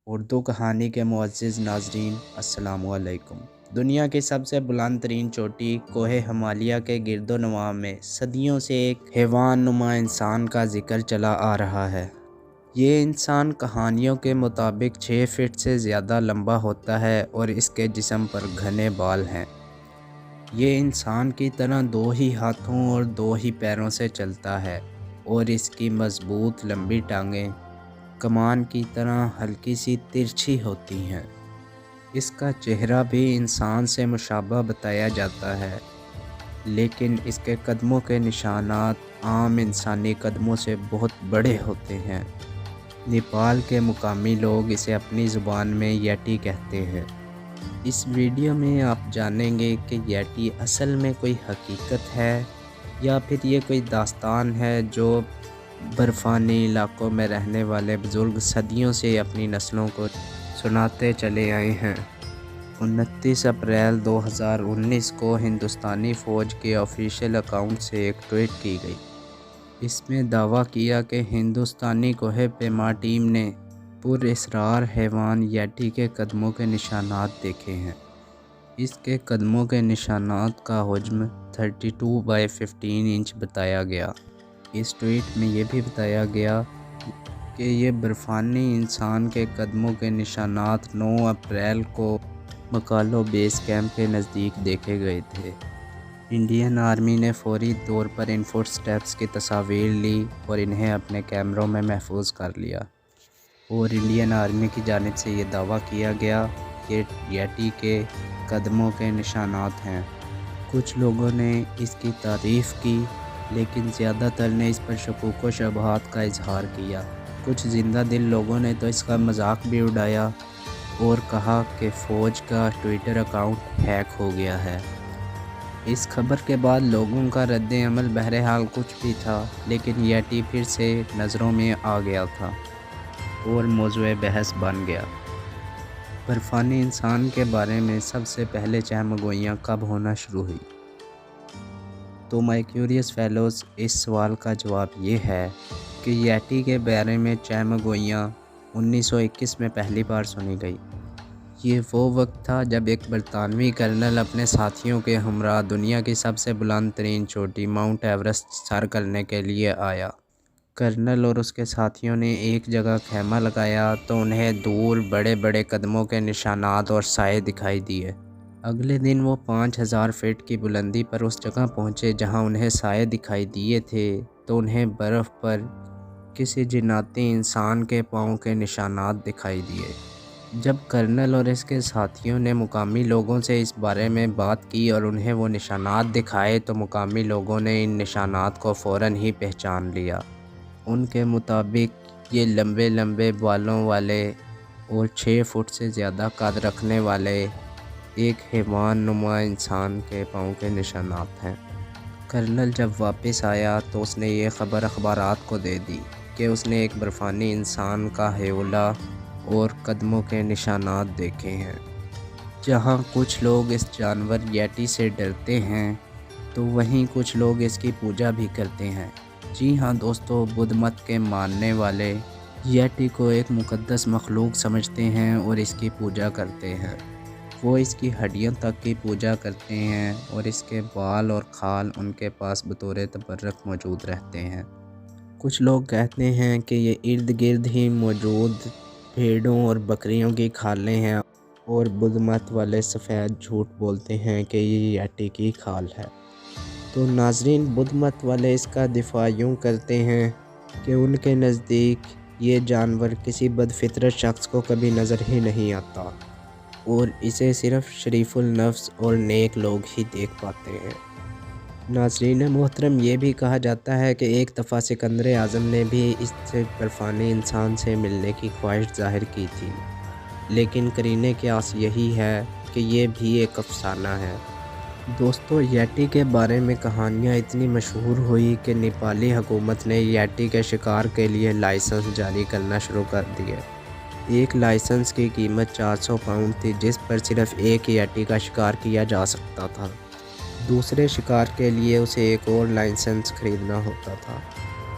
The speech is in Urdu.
اردو کہانی کے معزز ناظرین السلام علیکم۔ دنیا کی سب سے بلند ترین چوٹی کوہ ہمالیہ کے گرد و نواح میں صدیوں سے ایک حیوان نما انسان کا ذکر چلا آ رہا ہے۔ یہ انسان کہانیوں کے مطابق 6 فٹ سے زیادہ لمبا ہوتا ہے اور اس کے جسم پر گھنے بال ہیں۔ یہ انسان کی طرح 2 ہی ہاتھوں اور 2 ہی پیروں سے چلتا ہے اور اس کی مضبوط لمبی ٹانگیں کمان کی طرح ہلکی سی ترچھی ہوتی ہیں۔ اس کا چہرہ بھی انسان سے مشابہ بتایا جاتا ہے، لیکن اس کے قدموں کے نشانات عام انسانی قدموں سے بہت بڑے ہوتے ہیں۔ نیپال کے مقامی لوگ اسے اپنی زبان میں یٹی کہتے ہیں۔ اس ویڈیو میں آپ جانیں گے کہ یٹی اصل میں کوئی حقیقت ہے یا پھر یہ کوئی داستان ہے جو برفانی علاقوں میں رہنے والے بزرگ صدیوں سے اپنی نسلوں کو سناتے چلے آئے ہیں۔ 29 اپریل 2019 کو ہندوستانی فوج کے آفیشیل اکاؤنٹ سے ایک ٹویٹ کی گئی۔ اس میں دعویٰ کیا کہ ہندوستانی کوہ پیما ٹیم نے پر اسرار حیوان یٹی کے قدموں کے نشانات دیکھے ہیں۔ اس کے قدموں کے نشانات کا حجم 32x15 انچ بتایا گیا۔ اس ٹویٹ میں یہ بھی بتایا گیا کہ یہ برفانی انسان کے قدموں کے نشانات 9 اپریل کو مکالو بیس کیمپ کے نزدیک دیکھے گئے تھے۔ انڈین آرمی نے فوری طور پر ان فٹ سٹیپس کی تصاویر لی اور انہیں اپنے کیمروں میں محفوظ کر لیا، اور انڈین آرمی کی جانب سے یہ دعویٰ کیا گیا کہ یٹی کے قدموں کے نشانات ہیں۔ کچھ لوگوں نے اس کی تعریف کی، لیکن زیادہ تر نے اس پر شکوک و شبہات کا اظہار کیا۔ کچھ زندہ دل لوگوں نے تو اس کا مذاق بھی اڑایا اور کہا کہ فوج کا ٹویٹر اکاؤنٹ ہیک ہو گیا ہے۔ اس خبر کے بعد لوگوں کا رد عمل بہرحال کچھ بھی تھا، لیکن یٹی پھر سے نظروں میں آ گیا تھا اور موضوع بحث بن گیا۔ برفانی انسان کے بارے میں سب سے پہلے چہمگوئیاں کب ہونا شروع ہوئی؟ تو مائی کیوریس فیلوز، اس سوال کا جواب یہ ہے کہ یٹی کے بارے میں چہمگوئیاں 1921 میں پہلی بار سنی گئی۔ یہ وہ وقت تھا جب ایک برطانوی کرنل اپنے ساتھیوں کے ہمراہ دنیا کی سب سے بلند ترین چوٹی ماؤنٹ ایورسٹ سر کرنے کے لیے آیا۔ کرنل اور اس کے ساتھیوں نے ایک جگہ خیمہ لگایا تو انہیں دور بڑے بڑے قدموں کے نشانات اور سائے دکھائی دیے۔ اگلے دن وہ 5000 فٹ کی بلندی پر اس جگہ پہنچے جہاں انہیں سائے دکھائی دیے تھے، تو انہیں برف پر کسی جناتی انسان کے پاؤں کے نشانات دکھائی دیے۔ جب کرنل اور اس کے ساتھیوں نے مقامی لوگوں سے اس بارے میں بات کی اور انہیں وہ نشانات دکھائے تو مقامی لوگوں نے ان نشانات کو فوراً ہی پہچان لیا۔ ان کے مطابق یہ لمبے لمبے بالوں والے اور 6 فٹ سے زیادہ قد رکھنے والے ایک حیوان نما انسان کے پاؤں کے نشانات ہیں۔ کرنل جب واپس آیا تو اس نے یہ خبر اخبارات کو دے دی کہ اس نے ایک برفانی انسان کا ہیولہ اور قدموں کے نشانات دیکھے ہیں۔ جہاں کچھ لوگ اس جانور یٹی سے ڈرتے ہیں، تو وہیں کچھ لوگ اس کی پوجا بھی کرتے ہیں۔ جی ہاں دوستو، بدھ مت کے ماننے والے یٹی کو ایک مقدس مخلوق سمجھتے ہیں اور اس کی پوجا کرتے ہیں۔ وہ اس کی ہڈیوں تک کی پوجا کرتے ہیں اور اس کے بال اور کھال ان کے پاس بطور تبرک موجود رہتے ہیں۔ کچھ لوگ کہتے ہیں کہ یہ ارد گرد ہی موجود بھیڑوں اور بکریوں کی کھالیں ہیں، اور بدھ مت والے سفید جھوٹ بولتے ہیں کہ یہ یٹی کی کھال ہے۔ تو ناظرین، بدھ مت والے اس کا دفاع یوں کرتے ہیں کہ ان کے نزدیک یہ جانور کسی بد فطرت شخص کو کبھی نظر ہی نہیں آتا اور اسے صرف شریف النفس اور نیک لوگ ہی دیکھ پاتے ہیں۔ ناظرین محترم، یہ بھی کہا جاتا ہے کہ ایک دفعہ سکندر اعظم نے بھی اس سے برفانی انسان سے ملنے کی خواہش ظاہر کی تھی، لیکن قرینۂ قیاس یہی ہے کہ یہ بھی ایک افسانہ ہے۔ دوستو، یٹی کے بارے میں کہانیاں اتنی مشہور ہوئی کہ نیپالی حکومت نے یٹی کے شکار کے لیے لائسنس جاری کرنا شروع کر دیے۔ ایک لائسنس کی قیمت 400 پاؤنڈ تھی، جس پر صرف ایک یٹی کا شکار کیا جا سکتا تھا۔ دوسرے شکار کے لیے اسے ایک اور لائسنس خریدنا ہوتا تھا۔